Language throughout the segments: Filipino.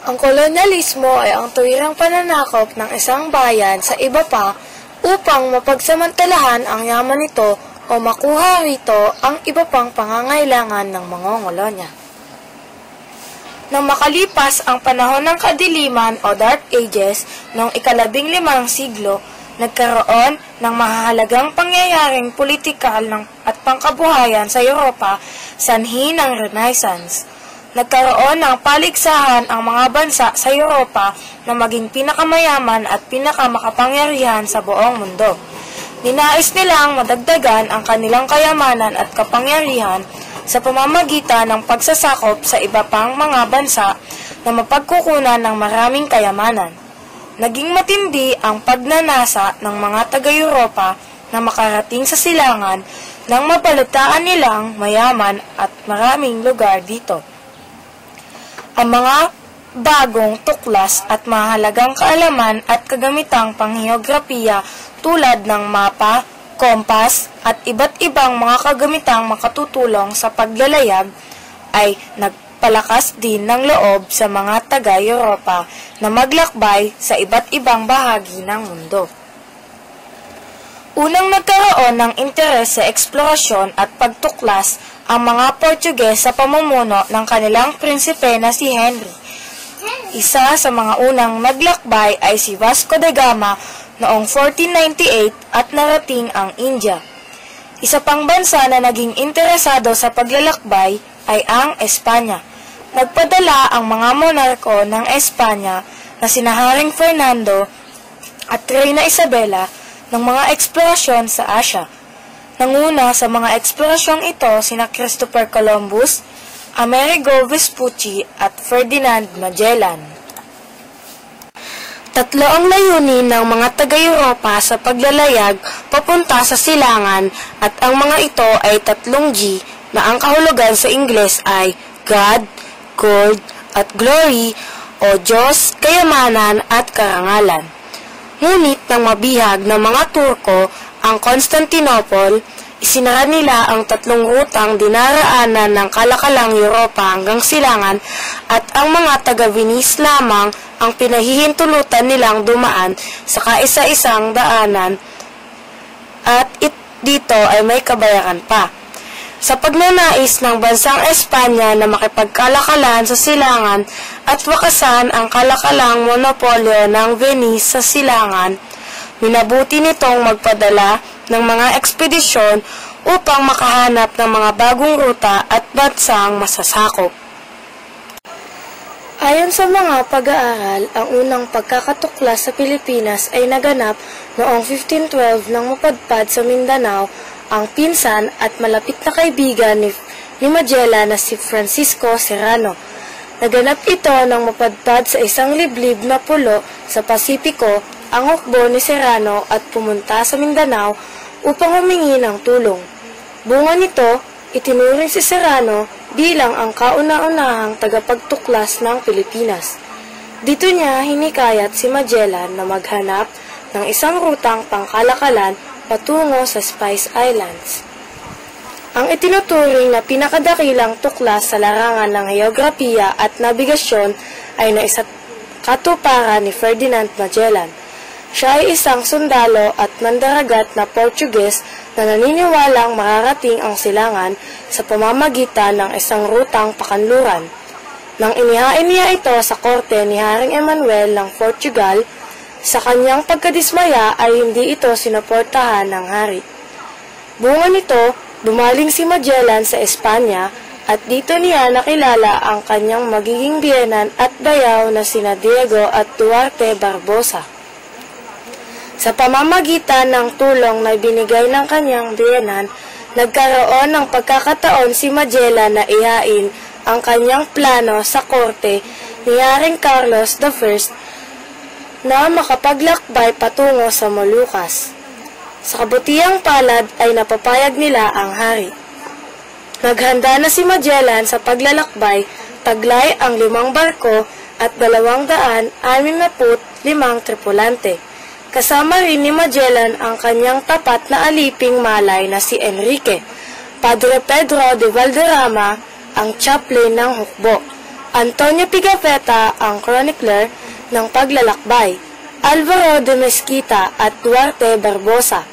Ang kolonyalismo ay ang tuwirang pananakop ng isang bayan sa iba pa upang mapagsamantalahan ang yaman nito o makuha rito ang iba pang pangangailangan ng mangongolonya. Nang makalipas ang panahon ng kadiliman o Dark Ages noong ika-15 siglo, nagkaroon ng mahahalagang pangyayaring politikal at pangkabuhayan sa Europa sanhi ng Renaissance. Nagkaroon ng paligsahan ang mga bansa sa Europa na maging pinakamayaman at pinakamakapangyarihan sa buong mundo. Ninais nilang madagdagan ang kanilang kayamanan at kapangyarihan sa pamamagitan ng pagsasakop sa iba pang mga bansa na mapagkukunan ng maraming kayamanan. Naging matindi ang pagnanasa ng mga taga-Europa na makarating sa silangan nang mabalitaan nilang mayaman at maraming lugar dito. Ang mga bagong tuklas at mahalagang kaalaman at kagamitang pangheograpiya tulad ng mapa, kompas at iba't ibang mga kagamitang makatutulong sa paglalayag ay nagpalakas din ng loob sa mga taga-Europa na maglakbay sa iba't ibang bahagi ng mundo. Unang nagkaroon ng interes sa eksplorasyon at pagtuklas ang mga Portuges sa pamumuno ng kanilang prinsipe na si Henry. Isa sa mga unang naglakbay ay si Vasco da Gama noong 1498 at narating ang India. Isa pang bansa na naging interesado sa paglalakbay ay ang Espanya. Nagpadala ang mga monarko ng Espanya na sina Haring Fernando at Reina Isabela ng mga eksplorasyon sa Asia. Nanguna sa mga eksplorasyong ito sina Christopher Columbus, Amerigo Vespucci at Ferdinand Magellan. Tatlo ang layunin ng mga taga-Europa sa paglalayag papunta sa silangan at ang mga ito ay 3G na ang kahulugan sa Ingles ay God, Gold at Glory o Diyos, Kayamanan at Karangalan. Ngunit nang mabihag ng mga Turko ang Constantinople, isinara nila ang 3 rutang dinaraanan ng kalakalang Europa hanggang silangan at ang mga taga-Venice lamang ang pinahihintulutan nilang dumaan sa kaisa-isang daanan at dito ay may kabayaran pa. Sa pagnanais ng bansang Espanya na makipagkalakalan sa silangan at wakasan ang kalakalang monopolyo ng Venice sa silangan, minabuti nitong magpadala ng mga ekspedisyon upang makahanap ng mga bagong ruta at bansang masasakop. Ayon sa mga pag-aaral, ang unang pagkakatuklas sa Pilipinas ay naganap noong 1512 nang mapadpad sa Mindanao ang pinsan at malapit na kaibigan ni Magellan na si Francisco Serrano. Naganap ito nang mapadpad sa isang liblib na pulo sa Pasipiko ang hukbo ni Serrano at pumunta sa Mindanao upang humingi ng tulong. Bunga nito, itinuring si Serrano bilang ang kauna-unahang tagapagtuklas ng Pilipinas. Dito niya hinikayat si Magellan na maghanap ng isang rutang pangkalakalan patungo sa Spice Islands. Ang itinuturing na pinakadakilang tuklas sa larangan ng heograpiya at nabigasyon ay naisakatuparan ni Ferdinand Magellan. Siya ay isang sundalo at mandaragat na Portuges na naniniwalang mararating ang silangan sa pamamagitan ng isang rutang pakanluran. Nang inihain niya ito sa korte ni Haring Emmanuel ng Portugal, sa kanyang pagkadismaya ay hindi ito sinuportahan ng hari. Bunga nito, bumaling si Magellan sa Espanya at dito niya nakilala ang kanyang magiging biyenan at bayaw na sina Diego at Duarte Barbosa. Sa pamamagitan ng tulong na binigay ng kanyang biyenan, nagkaroon ng pagkakataon si Magellan na ihain ang kanyang plano sa korte ni Haring Carlos I na makapaglakbay patungo sa Moluccas. Sa kabutihang palad ay napapayag nila ang hari. Naghanda na si Magellan sa paglalakbay, taglay ang 5 barko at 265 tripulante. Kasama rin ni Magellan ang kanyang tapat na aliping malay na si Enrique, Padre Pedro de Valderrama, ang chaplain ng hukbo, Antonio Pigafetta ang chronicler ng paglalakbay, Alvaro de Mesquita at Duarte Barbosa.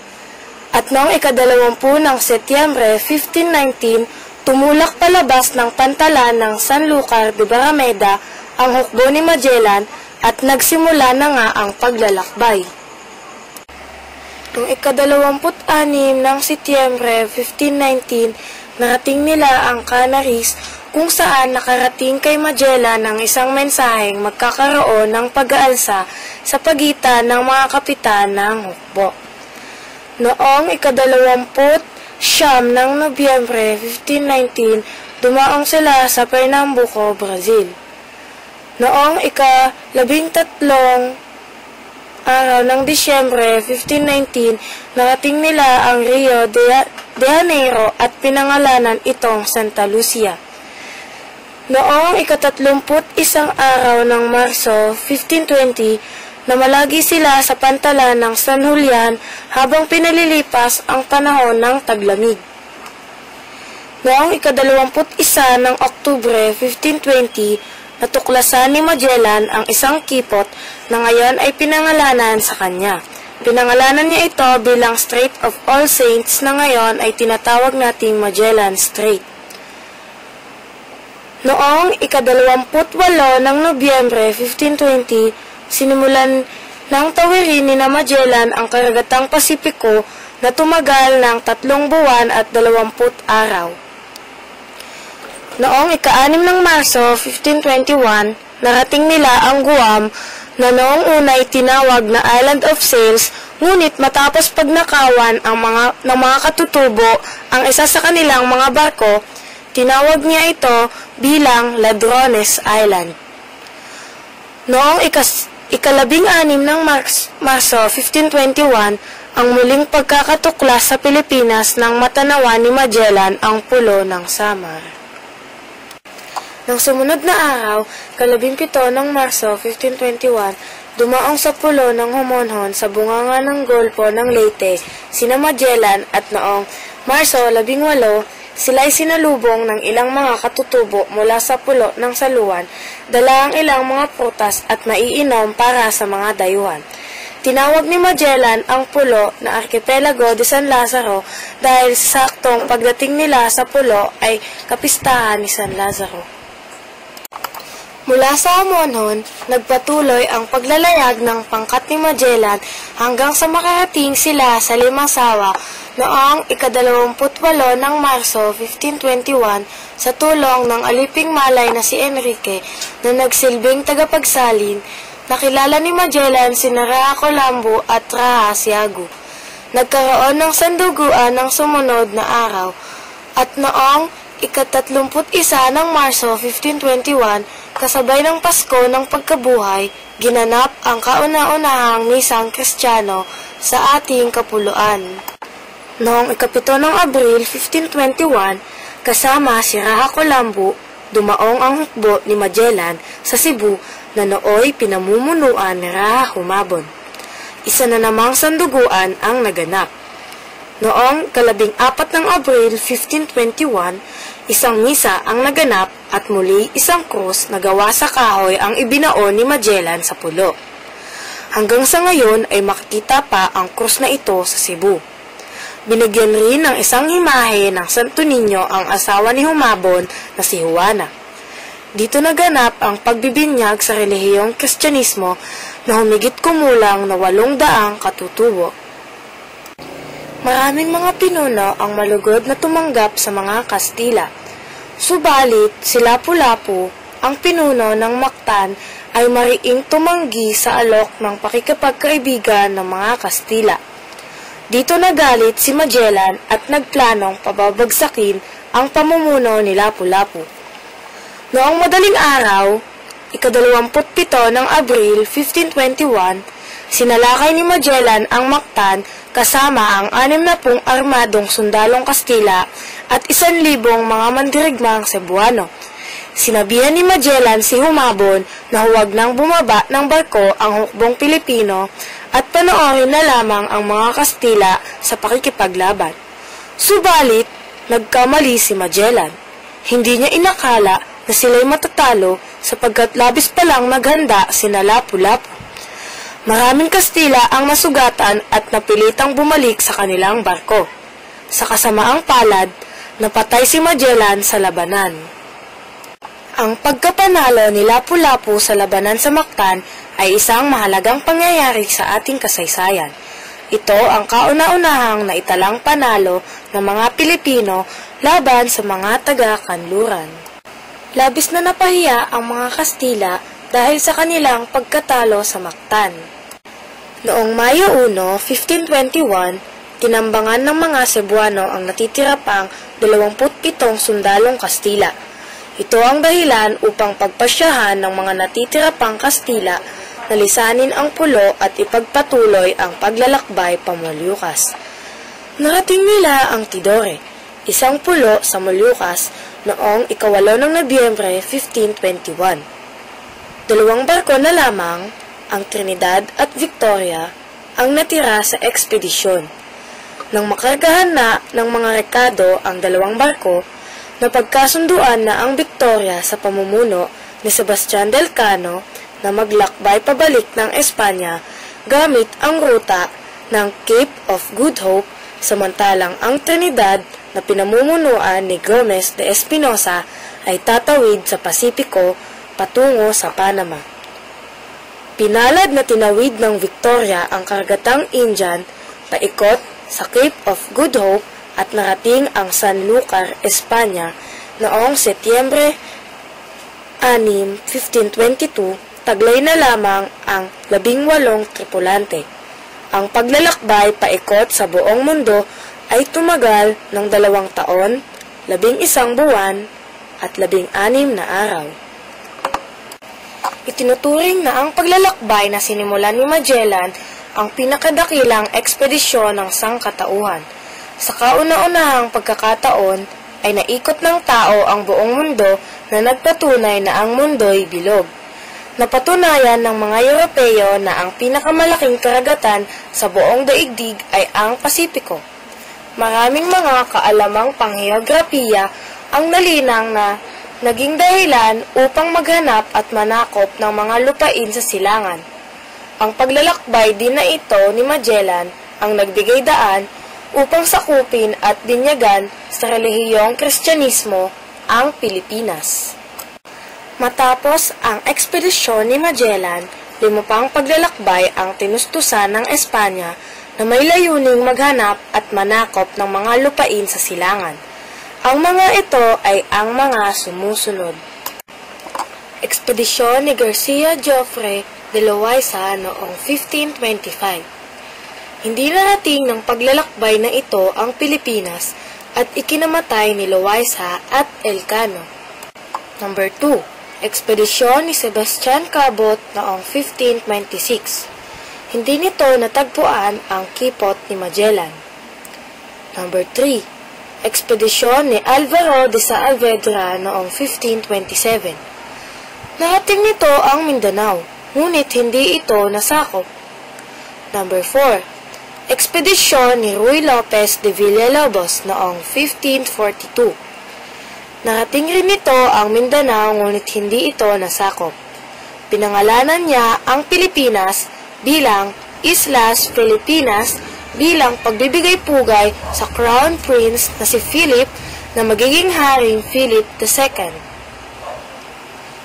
At noong ika-20 ng Setyembre 1519, tumulak palabas ng pantalan ng Sanlúcar de Barrameda ang hukbo ni Magellan at nagsimula na nga ang paglalakbay. Noong ika-26 ng Setyembre 1519, narating nila ang Canaries kung saan nakarating kay Magellan ng isang mensaheng magkakaroon ng pag-aalsa sa pagitan ng mga kapitan ng hukbo. Noong ika-29 ng Nobyembre 1519, dumaong sila sa Pernambuco, Brazil. Noong ika-13 araw ng Disyembre 1519, narating nila ang Rio de Janeiro at pinangalanan itong Santa Lucia. Noong ika-31 araw ng Marso 1520, namalagi sila sa pantalan ng San Julian habang pinalilipas ang panahon ng taglamig. Noong ika-21 ng Oktubre 1520, natuklasan ni Magellan ang isang kipot na ngayon ay pinangalanan sa kanya. Pinangalanan niya ito bilang Strait of All Saints na ngayon ay tinatawag nating Magellan Strait. Noong ika-28 ng Nobyembre 1520, sinimulan ng tawirin ni Magellan ang karagatang Pasipiko na tumagal ng 3 buwan at 20 araw. Noong ika-6 ng Marso 1521, narating nila ang Guam na noong una ay tinawag na Island of Sails, ngunit matapos pagnakawan ng mga katutubo ang isa sa kanilang mga barko, tinawag niya ito bilang Ladrones Island. Noong ika-16 ng Marso 1521, ang muling pagkakatuklas sa Pilipinas nang matanawan ni Magellan ang pulo ng Samar. Nang sumunod na araw, ika-17 ng Marso 1521, dumaong sa pulo ng Homonhon sa bunganga ng Golpo ng Leyte sina Magellan at noong Marso 18, sila ay sinalubong ng ilang mga katutubo mula sa pulo ng Saluan, dala ang ilang mga prutas at maiinom para sa mga dayuhan. Tinawag ni Magellan ang pulo na Archipelago de San Lazaro dahil saktong pagdating nila sa pulo ay kapistahan ni San Lazaro. Mula sa Homonhon, nagpatuloy ang paglalayag ng pangkat ni Magellan hanggang sa makarating sila sa Limasawa noong ika-28 ng Marso 1521 sa tulong ng aliping malay na si Enrique na nagsilbing tagapagsalin. Nakilala ni Magellan sina Raha Colombo at Raha Siago. Nagkaroon ng sanduguan ng sumunod na araw at noong ika-31 ng Marso 1521, kasabay ng Pasko ng Pagkabuhay, ginanap ang kauna-unahang misang Kristiyano sa ating kapuluan. Noong ika-7 ng Abril 1521, kasama si Raha Colombo, dumaong ang hukbo ni Magellan sa Cebu na nooy pinamumunuan ni Raha Humabon. Isa na namang sanduguan ang naganap. Noong ika-14 ng Abril 1521, isang misa ang naganap at muli isang krus na gawa sa kahoy ang ibinaon ni Magellan sa pulo. Hanggang sa ngayon ay makikita pa ang krus na ito sa Cebu. Binigyan rin ng isang imahe ng Santo Niño ang asawa ni Humabon na si Juana. Dito naganap ang pagbibinyag sa relihiyong Kristyanismo na humigit kumulang na 800 katutubo. Maraming mga pinuno ang malugod na tumanggap sa mga Kastila. Subalit, si Lapu-Lapu, ang pinuno ng Mactan, ay mariing tumanggi sa alok ng pakikipagkaibigan ng mga Kastila. Dito nagalit si Magellan at nagplanong pababagsakin ang pamumuno ni Lapu-Lapu. Noong madaling araw, ika-27 ng Abril 1521, sinalakay ni Magellan ang Mactan kasama ang 60 armadong sundalong Kastila at 1,000 mga mandirigmang Cebuano. Sinabihan ni Magellan si Humabon na huwag nang bumaba ng barko ang hukbong Pilipino at panoorin na lamang ang mga Kastila sa pakikipaglaban. Subalit, nagkamali si Magellan. Hindi niya inakala na sila'y matatalo sapagkat labis pa lang naghanda sina Lapu-Lapu. Maraming Kastila ang nasugatan at napilitang bumalik sa kanilang barko. Sa kasamaang palad, napatay si Magellan sa labanan. Ang pagkapanalo ni Lapu-Lapu sa labanan sa Mactan ay isang mahalagang pangyayari sa ating kasaysayan. Ito ang kauna-unahang naitalang panalo ng mga Pilipino laban sa mga taga-kanluran. Labis na napahiya ang mga Kastila dahil sa kanilang pagkatalo sa Mactan. Noong Mayo 1, 1521, tinambangan ng mga Cebuano ang natitira pang 27 sundalong Kastila. Ito ang dahilan upang pagpasyahan ng mga natitira pang Kastila na lisanin ang pulo at ipagpatuloy ang paglalakbay pa Molucas. Narating nila ang Tidore, isang pulo sa Molucas, noong 8 ng Nobyembre 1521. 2 barko na lamang, ang Trinidad at Victoria, ang natira sa ekspedisyon. Nang makargahan na ng mga rekado ang 2 barko, napagkasunduan na ang Victoria sa pamumuno ni Sebastian del Cano na maglakbay pabalik ng Espanya gamit ang ruta ng Cape of Good Hope, samantalang ang Trinidad na pinamumunuan ni Gomez de Espinosa ay tatawid sa Pasipiko patungo sa Panama. Pinalad na tinawid ng Victoria ang kargatang Indian paikot sa Cape of Good Hope at narating ang Sanlúcar, Espanya noong Setyembre 6, 1522, taglay na lamang ang 18 tripulante. Ang paglalakbay paikot sa buong mundo ay tumagal ng 2 taon, 11 buwan, at 16 na araw. Itinuturing na ang paglalakbay na sinimulan ni Magellan ang pinakadakilang ekspedisyon ng sangkatauhan. Sa kauna-unahang pagkakataon ay naikot ng tao ang buong mundo na nagpatunay na ang mundo'y bilog. Napatunayan ng mga Europeo na ang pinakamalaking karagatan sa buong daigdig ay ang Pasipiko. Maraming mga kaalamang pangheograpiya ang nalinang na naging dahilan upang maghanap at manakop ng mga lupain sa silangan. Ang paglalakbay din na ito ni Magellan ang nagbigay daan upang sakupin at binyagan sa relihiyong Kristyanismo ang Pilipinas. Matapos ang ekspedisyon ni Magellan, 5 pang paglalakbay ang tinustusan ng Espanya na may layuning maghanap at manakop ng mga lupain sa silangan. Ang mga ito ay ang mga sumusunod. Ekspedisyon ni Garcia Joffre de Loaiza noong 1525. Hindi narating ng paglalakbay na ito ang Pilipinas at ikinamatay ni Loaiza at Elcano. Number 2. Ekspedisyon ni Sebastian Cabot noong 1526. Hindi nito natagpuan ang kipot ni Magellan. Number 3. Ekspedisyon ni Alvaro de Saavedra noong 1527. Narating nito ang Mindanao, ngunit hindi ito nasakop. Number 4. Ekspedisyon ni Ruy Lopez de Villalobos noong 1542. Narating rin nito ang Mindanao ngunit hindi ito nasakop. Pinangalanan niya ang Pilipinas bilang Islas Filipinas bilang pagbibigay pugay sa Crown Prince na si Philip na magiging Haring Philip II.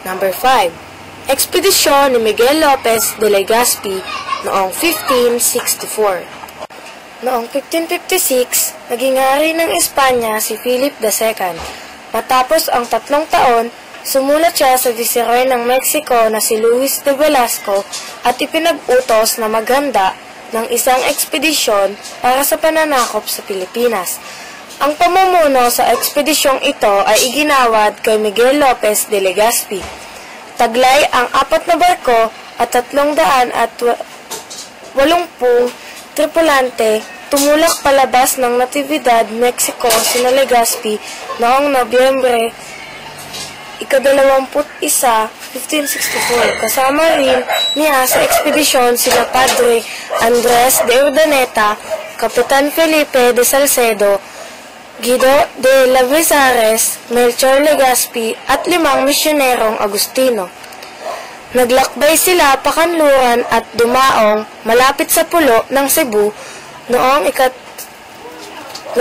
Number 5. Ekspedisyon ni Miguel Lopez de Legazpi noong 1564. Noong 1556, naging hari ng Espanya si Philip II. Matapos ang 3 taon, sumulat siya sa Viceroy ng Mexico na si Luis de Velasco at ipinag-utos na maghanda ng isang ekspedisyon para sa pananakop sa Pilipinas. Ang pamumuno sa ekspedisyong ito ay iginawad kay Miguel Lopez de Legazpi. Taglay ang 4 na barko at 380 tripulante tumulak palabas ng Natividad, Mexico sina Legazpi noong Nobyembre 21, 1564. Kasama rin niya sa ekspedisyon sina Padre Andres de Urdaneta, Kapitan Felipe de Salcedo, Guido de Lavezares, Melchor Legazpi at 5 misyonerong Agustino. Naglakbay sila pakanluran at dumaong malapit sa pulo ng Cebu noong 13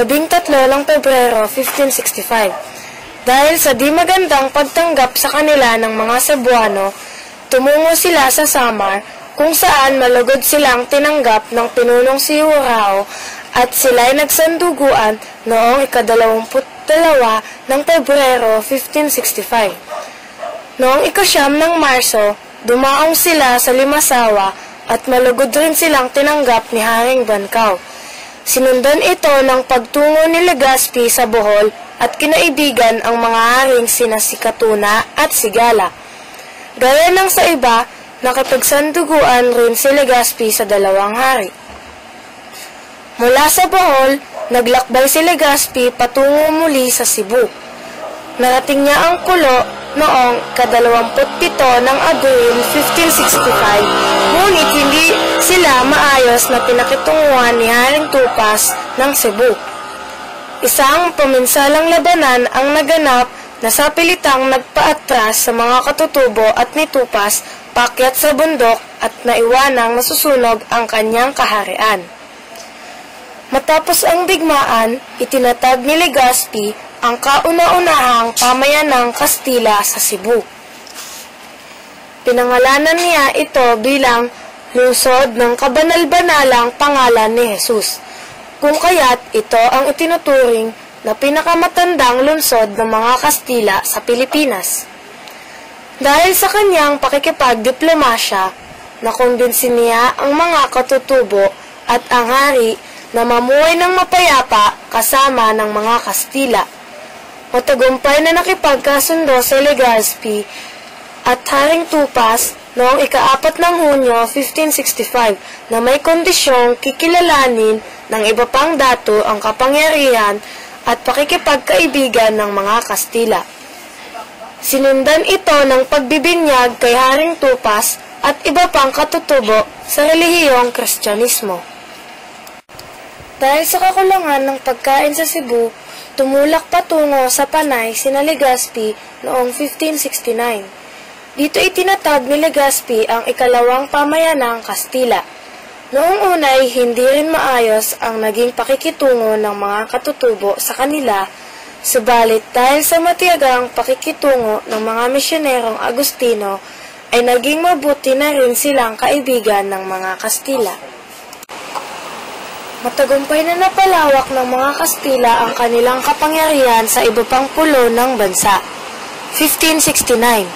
ng Pebrero 1565. Dahil sa di magandang pagtanggap sa kanila ng mga Cebuano, tumungo sila sa Samar kung saan malugod silang tinanggap ng pinunong si Joao at sila'y nagsanduguan noong 22 ng Pebrero 1565. Noong 9 ng Marso, dumaong sila sa Limasawa at malugod rin silang tinanggap ni Haring Bancao. Sinundan ito ng pagtungo ni Legazpi sa Bohol at kinaibigan ang mga haring sina si Katuna at Sigala. Gaya ng sa iba, nakipagsanduguan rin si Legazpi sa dalawang hari. Mula sa Bohol, naglakbay si Legazpi patungo muli sa Cebu. Narating niya ang Kulo noong 27 ng Abril 1565, ngunit hindi sila maayos na pinakitunguhan ni Haring Tupas ng Cebu. Isang paminsalang labanan ang naganap na sa pilitang nagpaatras sa mga katutubo at ni Tupas paakyat sa bundok at naiwanang nasusunog ang kanyang kaharian. Matapos ang digmaan, itinatag ni Legazpi ang kauna-unahang pamayanang Kastila sa Cebu. Pinangalanan niya ito bilang lungsod ng kabanal-banalang pangalan ni Jesus, kung kaya't ito ang itinuturing na pinakamatandang lungsod ng mga Kastila sa Pilipinas. Dahil sa kanyang pakikipagdiplomasya, nakumbinsi niya ang mga katutubo at ang hari na mamuhay ng mapayapa kasama ng mga Kastila. Matagumpay na nakipagkasundo sa Legazpi at Haring Tupas noong 4 ng Hunyo 1565 na may kondisyong kikilalanin ng iba pang dato ang kapangyarihan at pakikipagkaibigan ng mga Kastila. Sinundan ito ng pagbibinyag kay Haring Tupas at iba pang katutubo sa relihiyong Kristyanismo. Dahil sa kakulangan ng pagkain sa Cebu, tumulak patungo sa Panay sina Legazpi noong 1569. Dito itinatag ni Legazpi ang ikalawang pamayanang Kastila. Noong unay, hindi rin maayos ang naging pakikitungo ng mga katutubo sa kanila, subalit dahil sa matiyagang pakikitungo ng mga misyonerong Agustino, ay naging mabuti na rin silang kaibigan ng mga Kastila. Matagumpay na napalawak ng mga Kastila ang kanilang kapangyarihan sa iba pang pulo ng bansa. 1569.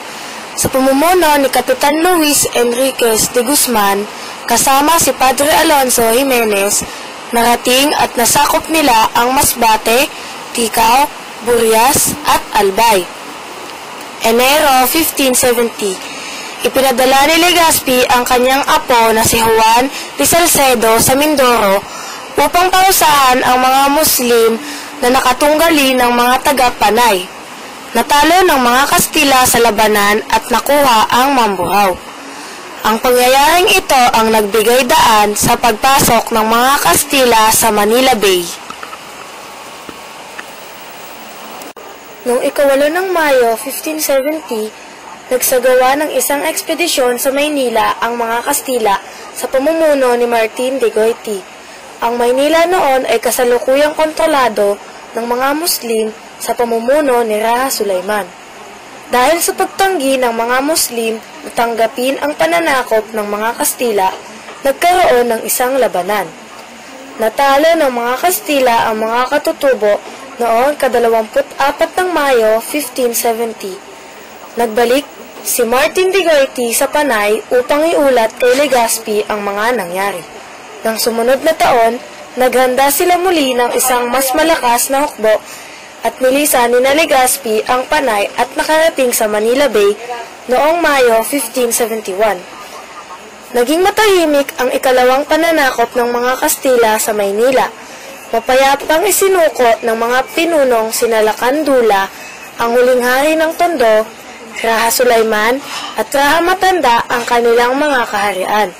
Sa pamumuno ni Kapitan Luis Enriquez de Guzman, kasama si Padre Alonso Jimenez, narating at nasakop nila ang Masbate, Ticao, Burias at Albay. Enero 1570. Ipinadala ni Legazpi ang kanyang apo na si Juan de Salcedo sa Mindoro upang pausahan ang mga Muslim na nakatunggali ng mga taga-Panay. Natalo ng mga Kastila sa labanan at nakuha ang Mambuhaw. Ang pangyayaring ito ang nagbigay daan sa pagpasok ng mga Kastila sa Manila Bay. Noong 8 ng Mayo 1570, nagsagawa ng isang ekspedisyon sa Maynila ang mga Kastila sa pamumuno ni Martin de Goiti. Ang Maynila noon ay kasalukuyang kontrolado ng mga Muslim sa pamumuno ni Raja Sulaiman. Dahil sa pagtanggi ng mga Muslim na tanggapin ang pananakop ng mga Kastila, nagkaroon ng isang labanan. Natalo ng mga Kastila ang mga katutubo noong 24 ng Mayo 1570. Nagbalik si Martin de Goiti sa Panay upang iulat kay Legazpi ang mga nangyari. Nang sumunod na taon, naghanda sila muli ng isang mas malakas na hukbo at nilisan ni Legazpi ang Panay at nakarating sa Manila Bay noong Mayo 1571. Naging matahimik ang ikalawang pananakop ng mga Kastila sa Maynila. Mapayapang isinuko ng mga pinunong sina Lacandula, ang huling hari ng Tondo, Raja Sulaiman at Raja Matanda ang kanilang mga kaharian.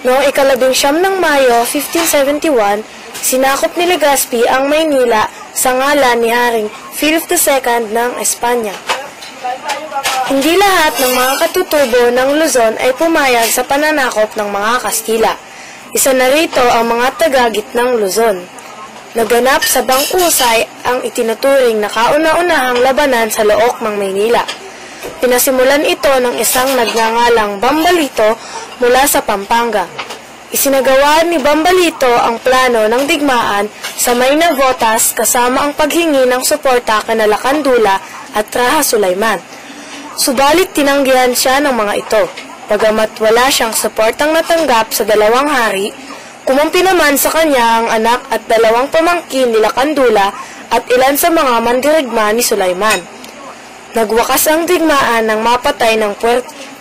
Noong 19 ng Mayo 1571, sinakop ni Legazpi ang Maynila sa ngalan ni Haring Philip II ng Espanya. Hindi lahat ng mga katutubo ng Luzon ay pumayag sa pananakop ng mga Kastila. Isa na rito ang mga taga-Gitnang Luzon. Naganap sa Bangkusay ang itinuturing na kauna-unahang labanan sa Look ng Maynila. Pinasimulan ito ng isang nagngangalang Bambalito mula sa Pampanga. Isinagawa ni Bambalito ang plano ng digmaan sa may Navotas kasama ang paghingi ng suporta kay Lakandula at Raha Sulaiman. Subalit tinanggihan siya ng mga ito. Bagamat wala siyang suportang natanggap sa dalawang hari, kumampi naman sa kanya ang anak at dalawang pamangkin ni Lakandula at ilan sa mga mandirigma ni Sulaiman. Nagwakas ang digmaan nang mapatay ng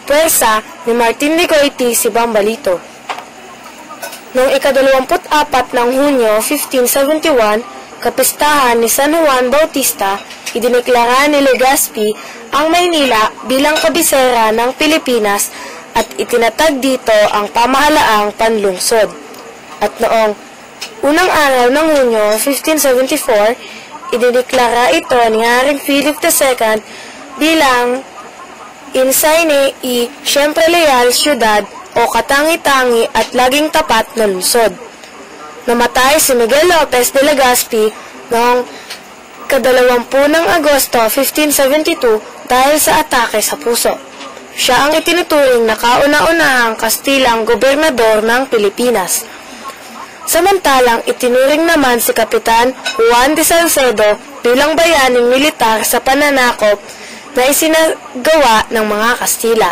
puwersa ni Martin Ligoiti si Bambalito. Noong ika-24 ng Hunyo 1571, kapistahan ni San Juan Bautista, idineklara ni Legazpi ang Maynila bilang kabisera ng Pilipinas at itinatag dito ang pamahalaang panlungsod. At noong unang araw ng Hunyo 1574, idineklara ito ni Haring Philip II bilang Insigne y Siempre Leal Ciudad o katangi-tangi at laging tapat na lungsod. Namatay si Miguel Lopez de Legazpi noong 20 ng Agosto 1572 dahil sa atake sa puso. Siya ang itinuturing na kauna-unahang Kastilang gobernador ng Pilipinas. Samantalang itinuring naman si Kapitan Juan de Salcedo bilang bayaning militar sa pananakop na isinagawa ng mga Kastila.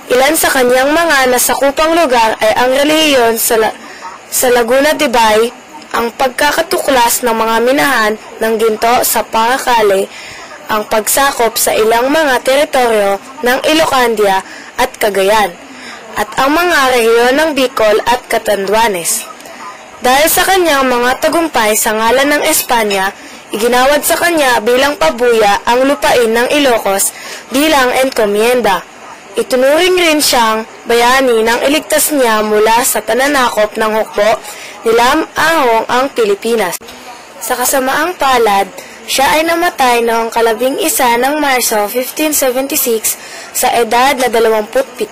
Ilan sa kanyang mga nasakupang lugar ay ang relihiyon sa Laguna de Bay, ang pagkakatuklas ng mga minahan ng ginto sa Paracale, ang pagsakop sa ilang mga teritoryo ng Ilocandia at Cagayan, at ang mga rehiyon ng Bicol at Catanduanes. Dahil sa kanyang mga tagumpay sa ngalan ng Espanya, iginawad sa kanya bilang pabuya ang lupain ng Ilocos bilang enkomienda. Itunuring rin siyang bayani nang iligtas niya mula sa pananakop ng hukbo ni Lam Ahong ang Pilipinas. Sa kasamaang palad, siya ay namatay noong 11 ng Marso 1576 sa edad na 27.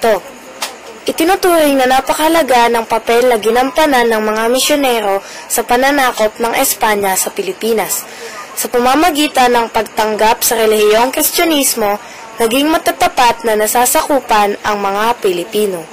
Itinuturing na napakahalaga ng papel na ginampanan ng mga misyonero sa pananakop ng Espanya sa Pilipinas. Sa pamamagitan ng pagtanggap sa relihiyong Kristyanismo, naging matatapat na nasasakupan ang mga Pilipino.